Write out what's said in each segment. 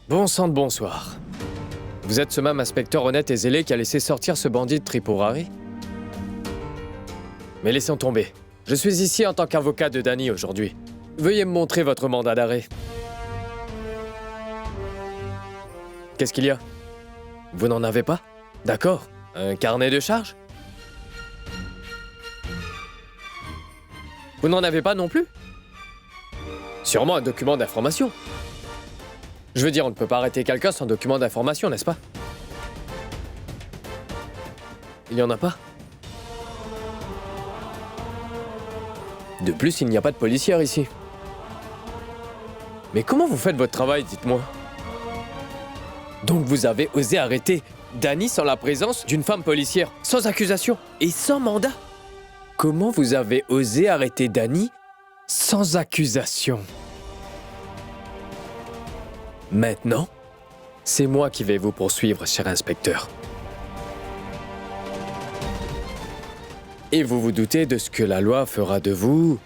Bon sang de bonsoir. Vous êtes ce même inspecteur honnête et zélé qui a laissé sortir ce bandit de Tripurari? Mais laissons tomber. Je suis ici en tant qu'avocat de Danny aujourd'hui. Veuillez me montrer votre mandat d'arrêt. Qu'est-ce qu'il y a? Vous n'en avez pas? D'accord. Un carnet de charges? Vous n'en avez pas non plus? Sûrement un document d'information. Je veux dire, on ne peut pas arrêter quelqu'un sans document d'information, n'est-ce pas? Il n'y en a pas? De plus, il n'y a pas de policière ici. Mais comment vous faites votre travail, dites-moi? Donc vous avez osé arrêter Danny sans la présence d'une femme policière, sans accusation et sans mandat? Comment vous avez osé arrêter Danny sans accusation? Maintenant, c'est moi qui vais vous poursuivre, cher inspecteur. Et vous vous doutez de ce que la loi fera de vous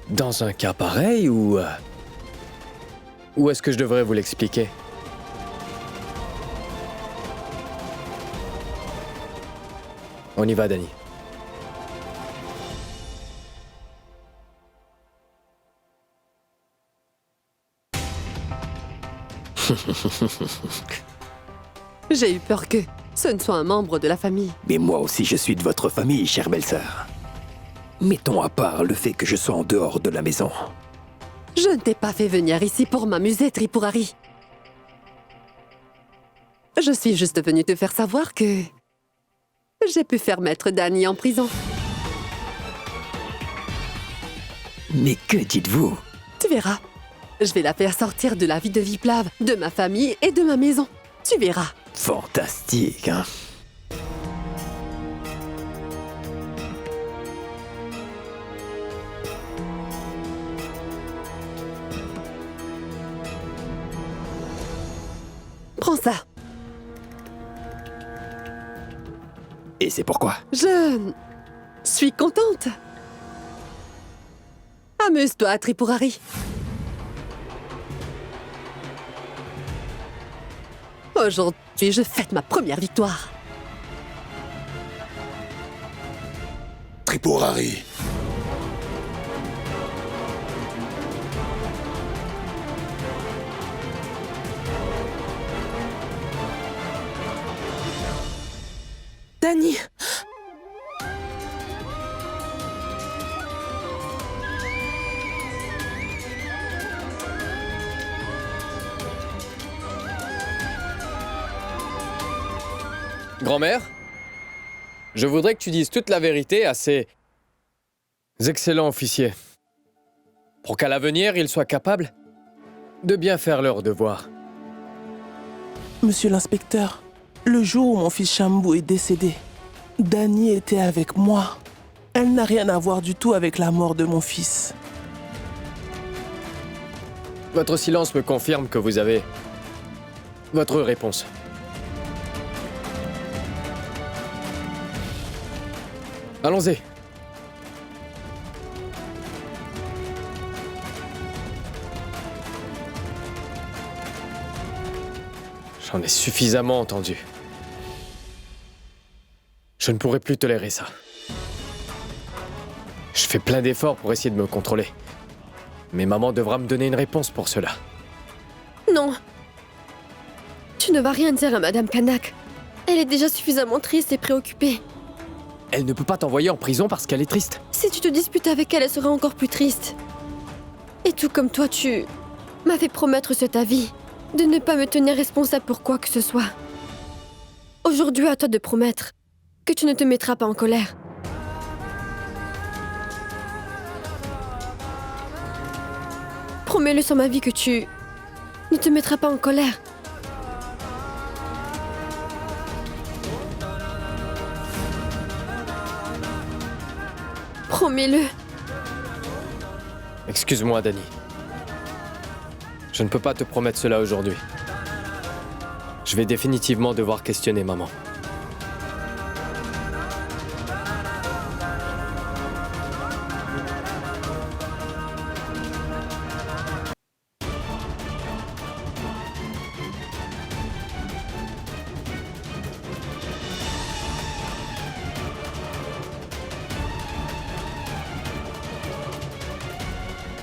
dans un cas pareil ou est-ce que je devrais vous l'expliquer? On y va, Danny. J'ai eu peur que ce ne soit un membre de la famille. Mais moi aussi, je suis de votre famille, chère belle-sœur. Mettons à part le fait que je sois en dehors de la maison. Je ne t'ai pas fait venir ici pour m'amuser, Tripurari. Je suis juste venue te faire savoir que j'ai pu faire mettre Danny en prison. Mais que dites-vous? Tu verras. Je vais la faire sortir de la vie de Viplav, de ma famille et de ma maison. Tu verras. Fantastique, hein? Prends ça. Et c'est pourquoi? Je suis contente. Amuse-toi, Tripurari. Aujourd'hui, je fête ma première victoire. Tripurari. Danny. Grand-mère, je voudrais que tu dises toute la vérité à ces excellents officiers, pour qu'à l'avenir, ils soient capables de bien faire leur devoir. Monsieur l'inspecteur, le jour où mon fils Shambhu est décédé, Danny était avec moi. Elle n'a rien à voir du tout avec la mort de mon fils. Votre silence me confirme que vous avez votre réponse. Allons-y. J'en ai suffisamment entendu. Je ne pourrai plus tolérer ça. Je fais plein d'efforts pour essayer de me contrôler. Mais maman devra me donner une réponse pour cela. Non. Tu ne vas rien dire à Madame Kanak. Elle est déjà suffisamment triste et préoccupée. Elle ne peut pas t'envoyer en prison parce qu'elle est triste. Si tu te disputes avec elle, elle sera encore plus triste. Et tout comme toi, tu m'as fait promettre sur ta vie de ne pas me tenir responsable pour quoi que ce soit. Aujourd'hui, à toi de promettre que tu ne te mettras pas en colère. Promets-le sur ma vie que tu ne te mettras pas en colère. Promets-le. Excuse-moi, Danny. Je ne peux pas te promettre cela aujourd'hui. Je vais définitivement devoir questionner maman.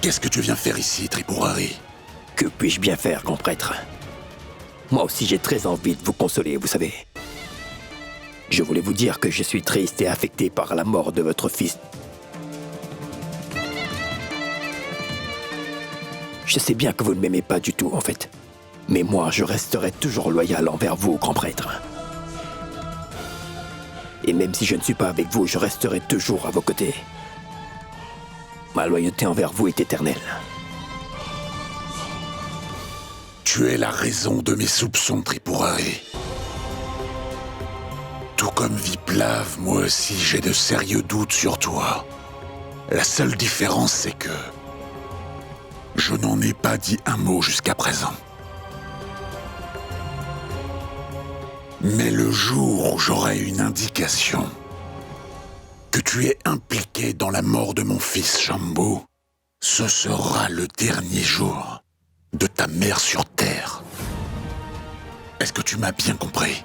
Qu'est-ce que tu viens faire ici, Tripurari? Que puis-je bien faire, grand prêtre? Moi aussi j'ai très envie de vous consoler, vous savez. Je voulais vous dire que je suis triste et affecté par la mort de votre fils. Je sais bien que vous ne m'aimez pas du tout, en fait. Mais moi, je resterai toujours loyal envers vous, grand prêtre. Et même si je ne suis pas avec vous, je resterai toujours à vos côtés. Ma loyauté envers vous est éternelle. Tu es la raison de mes soupçons, Tripurari. Tout comme Viplav, moi aussi j'ai de sérieux doutes sur toi. La seule différence, c'est que je n'en ai pas dit un mot jusqu'à présent. Mais le jour où j'aurai une indication que tu es impliqué dans la mort de mon fils Shambhu, ce sera le dernier jour de ta mère sur Terre. Est-ce que tu m'as bien compris?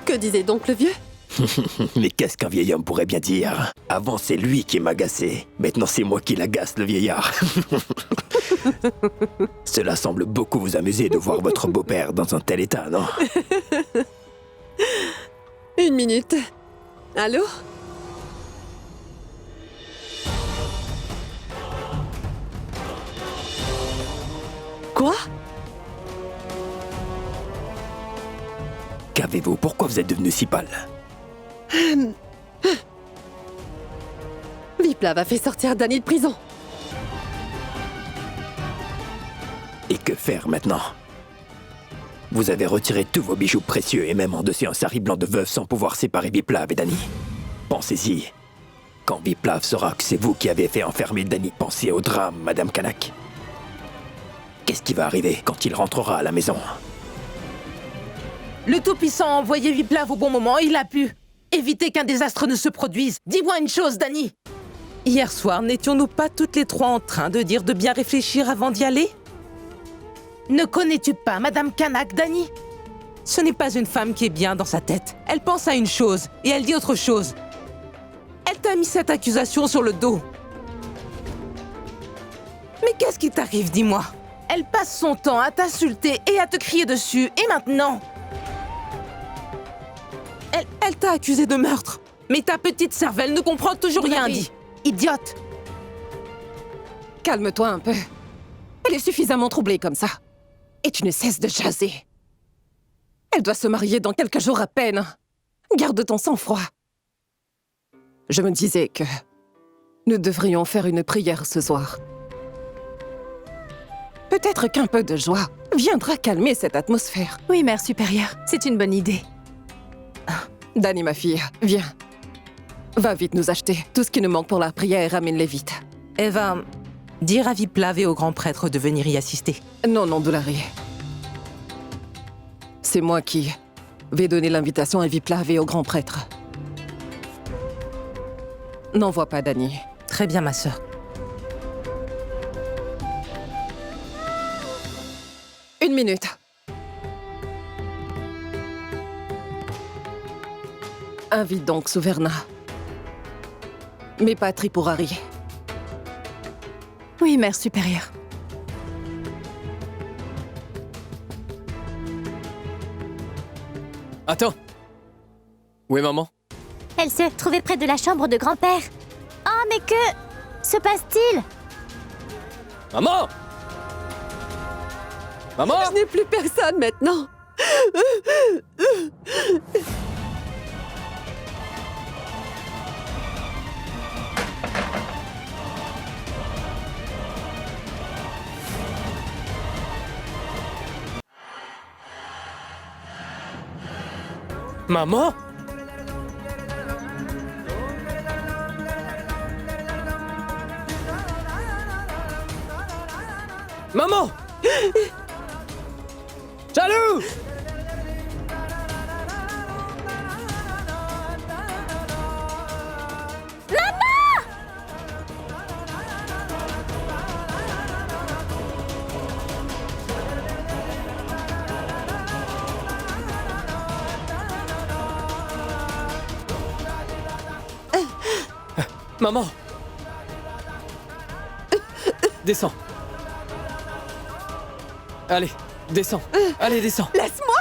Que disait donc le vieux? Mais qu'est-ce qu'un vieil homme pourrait bien dire? Avant, c'est lui qui m'agaçait. Maintenant, c'est moi qui l'agace, le vieillard. Cela semble beaucoup vous amuser de voir votre beau-père dans un tel état, non? Une minute. Allô? Quoi? Qu'avez-vous? Pourquoi vous êtes devenu si pâle? Viplav a fait sortir Danny de prison. Et que faire maintenant? Vous avez retiré tous vos bijoux précieux et même endossé un sari blanc de veuve sans pouvoir séparer Viplav et Danny. Pensez-y. Quand Viplav saura que c'est vous qui avez fait enfermer Danny, pensez au drame, Madame Kanak. Qu'est-ce qui va arriver quand il rentrera à la maison? Le Tout-Puissant a envoyé Viplav au bon moment, il a pu éviter qu'un désastre ne se produise. Dis-moi une chose, Danny. Hier soir, n'étions-nous pas toutes les trois en train de dire de bien réfléchir avant d'y aller? Ne connais-tu pas Madame Kanak, Danny? Ce n'est pas une femme qui est bien dans sa tête. Elle pense à une chose et elle dit autre chose. Elle t'a mis cette accusation sur le dos. Mais qu'est-ce qui t'arrive, dis-moi? Elle passe son temps à t'insulter et à te crier dessus, et maintenant... Elle t'a accusé de meurtre. Mais ta petite cervelle ne comprend toujours rien dit. Idiote! Calme-toi un peu. Elle est suffisamment troublée comme ça. Et tu ne cesses de jaser. Elle doit se marier dans quelques jours à peine. Garde ton sang-froid. Je me disais que nous devrions faire une prière ce soir. Peut-être qu'un peu de joie viendra calmer cette atmosphère. Oui, mère supérieure, c'est une bonne idée. Danny, ma fille, viens. Va vite nous acheter tout ce qui nous manque pour la prière et ramène-les vite. Eva, dire à Viplav et au grand prêtre de venir y assister. Non, non, Doulari. C'est moi qui vais donner l'invitation à Viplav et au grand prêtre. N'envoie pas Danny. Très bien, ma sœur. Une minute. Invite donc Suverna. Mais pas Tripurari. Oui, mère supérieure. Attends. Où est maman? Elle se trouvait près de la chambre de grand-père. Oh, mais que se passe-t-il? Maman! Maman! Je n'ai plus personne maintenant. Maman? Maman! Jaloux! Maman! Descends. Allez, descends. Allez, descends. Laisse-moi!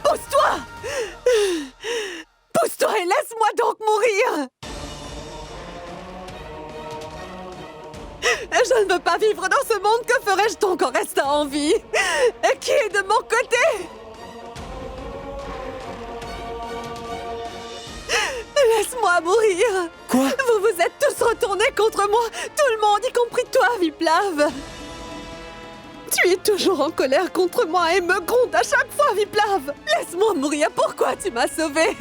Pousse-toi! Pousse-toi et laisse-moi donc mourir! Je ne veux pas vivre dans ce monde. Que ferais-je donc en restant en vie? Et qui est de mon côté? Laisse-moi mourir! Quoi? Vous vous êtes tous retournés contre moi! Tout le monde, y compris toi, Viplav! Tu es toujours en colère contre moi et me grondes à chaque fois, Viplav! Laisse-moi mourir, pourquoi tu m'as sauvée?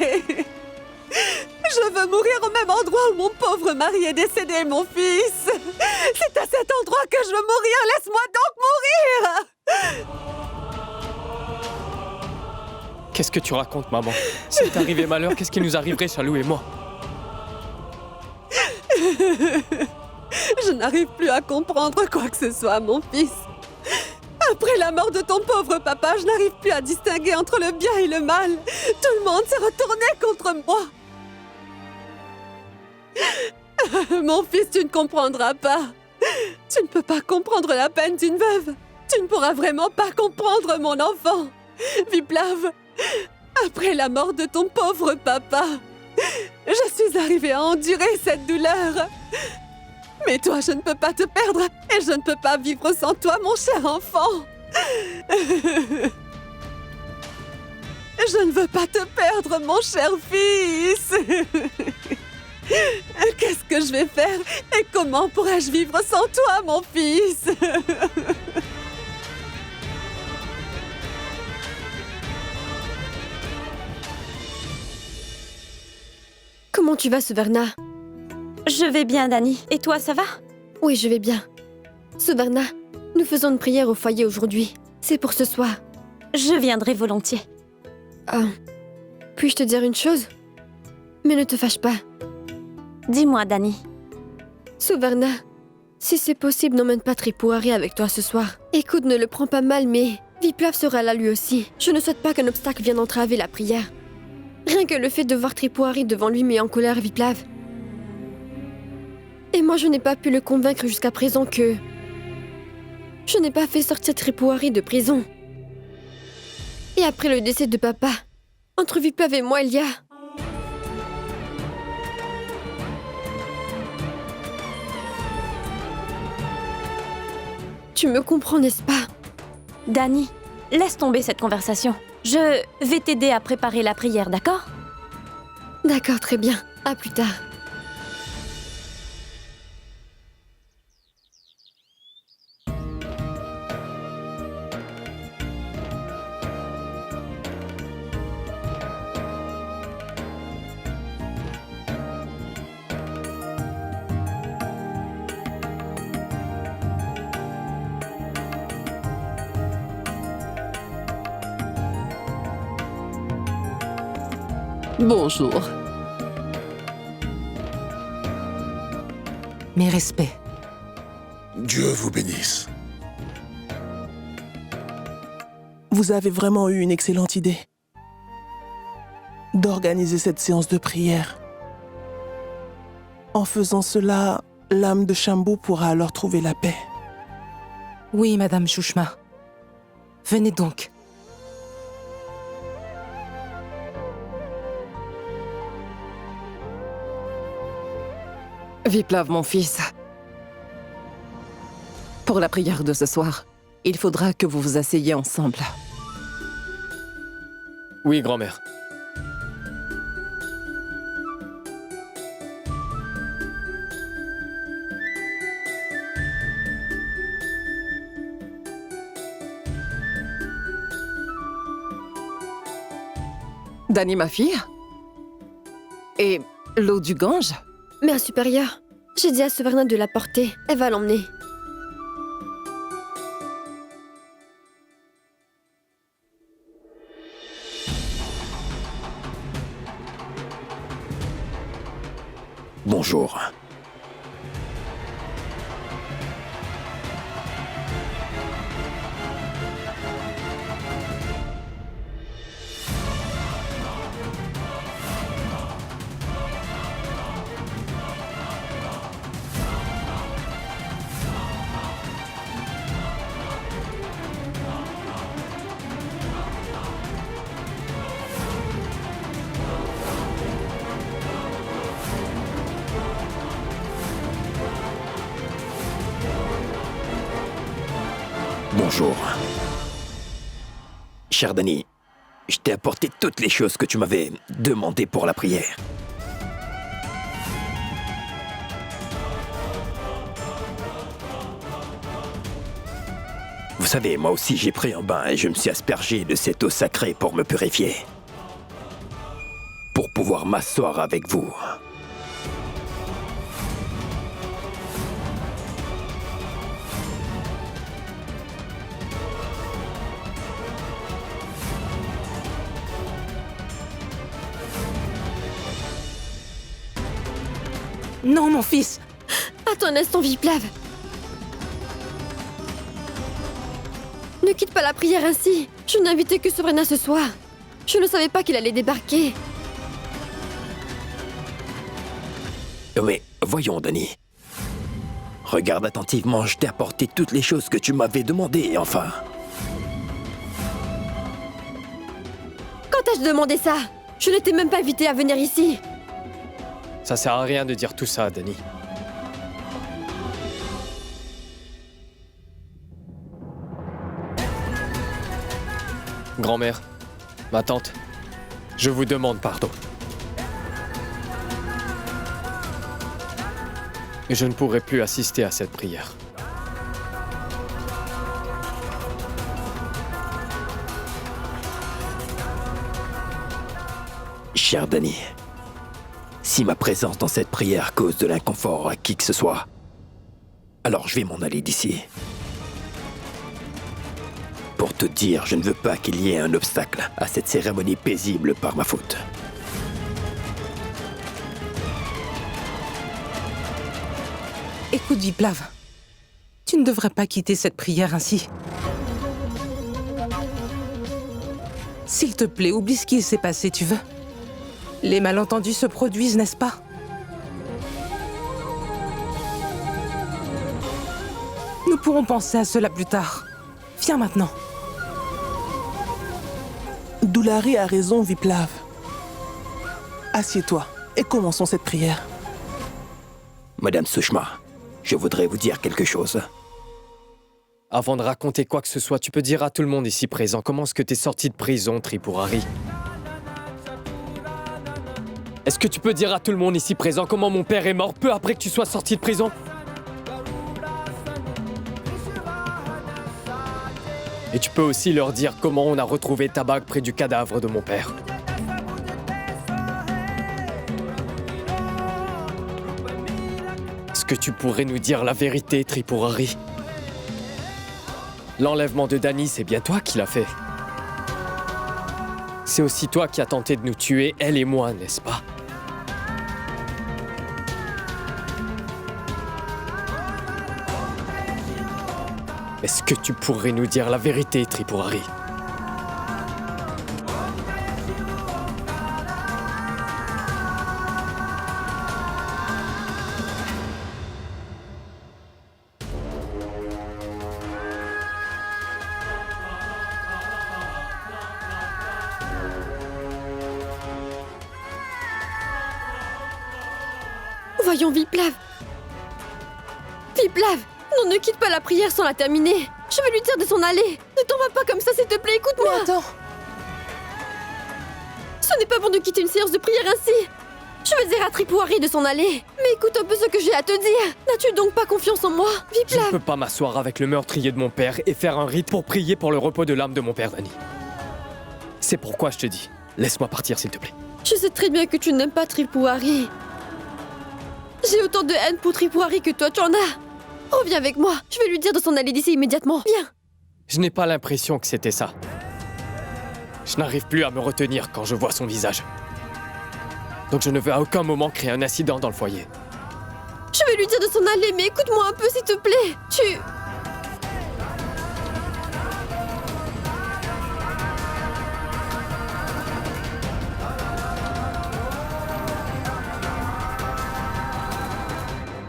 Je veux mourir au même endroit où mon pauvre mari est décédé, mon fils! C'est à cet endroit que je veux mourir! Laisse-moi donc mourir! Qu'est-ce que tu racontes, maman? C'est arrivé malheur, qu'est-ce qui nous arriverait, Chalou et moi? Je n'arrive plus à comprendre quoi que ce soit, mon fils. Après la mort de ton pauvre papa, je n'arrive plus à distinguer entre le bien et le mal. Tout le monde s'est retourné contre moi. Mon fils, tu ne comprendras pas. Tu ne peux pas comprendre la peine d'une veuve. Tu ne pourras vraiment pas comprendre mon enfant. Viplav, après la mort de ton pauvre papa, je suis arrivée à endurer cette douleur. Mais toi, je ne peux pas te perdre et je ne peux pas vivre sans toi, mon cher enfant. Je ne veux pas te perdre, mon cher fils. Qu'est-ce que je vais faire et comment pourrais-je vivre sans toi, mon fils? Comment tu vas, Severna? Je vais bien, Dani. Et toi, ça va? Oui, je vais bien. Severna, nous faisons une prière au foyer aujourd'hui. C'est pour ce soir. Je viendrai volontiers. Puis-je te dire une chose? Mais ne te fâche pas. Dis-moi, Dani. Severna, si c'est possible, n'emmène pas Tripouari avec toi ce soir. Écoute, ne le prends pas mal, mais Viplav sera là lui aussi. Je ne souhaite pas qu'un obstacle vienne entraver la prière. Rien que le fait de voir Tripouari devant lui met en colère Viplav. Et moi, je n'ai pas pu le convaincre jusqu'à présent que... Je n'ai pas fait sortir Tripouari de prison. Et après le décès de papa, entre Viplav et moi, il y a... Tu me comprends, n'est-ce pas? Dani, laisse tomber cette conversation. Je vais t'aider à préparer la prière, d'accord? D'accord, très bien. À plus tard. Bonjour. Mes respects. Dieu vous bénisse. Vous avez vraiment eu une excellente idée d'organiser cette séance de prière. En faisant cela, l'âme de Shambhu pourra alors trouver la paix. Oui, Madame Shushma. Venez donc. Viplav, mon fils. Pour la prière de ce soir, il faudra que vous vous asseyiez ensemble. Oui, grand-mère. Dani, ma fille? Et l'eau du Gange? Mère supérieure, j'ai dit à Severna de la porter. Elle va l'emmener. Bonjour. bonjour. Cher Dany, je t'ai apporté toutes les choses que tu m'avais demandées pour la prière. Vous savez, moi aussi j'ai pris un bain et je me suis aspergé de cette eau sacrée pour me purifier. Pour pouvoir m'asseoir avec vous. Non, mon fils! Attends un instant, Viplav. Ne quitte pas la prière ainsi. Je n'ai invité que Sobrina ce soir. Je ne savais pas qu'il allait débarquer. Mais voyons, Dany. Regarde attentivement, je t'ai apporté toutes les choses que tu m'avais demandées, enfin. Quand ai-je demandé ça? Je ne t'ai même pas invité à venir ici. Ça sert à rien de dire tout ça, Dany. Grand-mère, ma tante, je vous demande pardon. Et je ne pourrai plus assister à cette prière. Cher Dany, si ma présence dans cette prière cause de l'inconfort à qui que ce soit, alors je vais m'en aller d'ici. Pour te dire, je ne veux pas qu'il y ait un obstacle à cette cérémonie paisible par ma faute. Écoute, Viplav, tu ne devrais pas quitter cette prière ainsi. S'il te plaît, oublie ce qui s'est passé, tu veux? Les malentendus se produisent, n'est-ce pas? Nous pourrons penser à cela plus tard. Viens maintenant. Doulari a raison, Viplav. Assieds-toi et commençons cette prière. Madame Sushma, je voudrais vous dire quelque chose. Avant de raconter quoi que ce soit, tu peux dire à tout le monde ici présent comment est-ce que t'es sorti de prison, Tripurari. Est-ce que tu peux dire à tout le monde ici présent comment mon père est mort peu après que tu sois sorti de prison? Et tu peux aussi leur dire comment on a retrouvé ta bague près du cadavre de mon père. Est-ce que tu pourrais nous dire la vérité, Tripurari? L'enlèvement de Dany, c'est bien toi qui l'as fait. C'est aussi toi qui as tenté de nous tuer, elle et moi, n'est-ce pas? Est-ce que tu pourrais nous dire la vérité, Tripurari? Voyons, Viplav. Viplav, non, ne quitte pas la prière sans la terminer. Je vais lui dire de s'en aller. Ne t'en vas pas comme ça, s'il te plaît, écoute-moi. Mais attends. Ce n'est pas bon de quitter une séance de prière ainsi. Je vais dire à Tripurari de s'en aller. Mais écoute un peu ce que j'ai à te dire. N'as-tu donc pas confiance en moi, Je ne Viplav? peux pas m'asseoir avec le meurtrier de mon père et faire un rite pour prier pour le repos de l'âme de mon père, Dany. C'est pourquoi je te dis, laisse-moi partir, s'il te plaît. Je sais très bien que tu n'aimes pas Tripurari. J'ai autant de haine pour Tripurari que toi tu en as. Reviens avec moi, je vais lui dire de s'en aller d'ici immédiatement. Viens. Je n'ai pas l'impression que c'était ça. Je n'arrive plus à me retenir quand je vois son visage. Donc je ne veux à aucun moment créer un incident dans le foyer. Je vais lui dire de s'en aller, mais écoute-moi un peu s'il te plaît.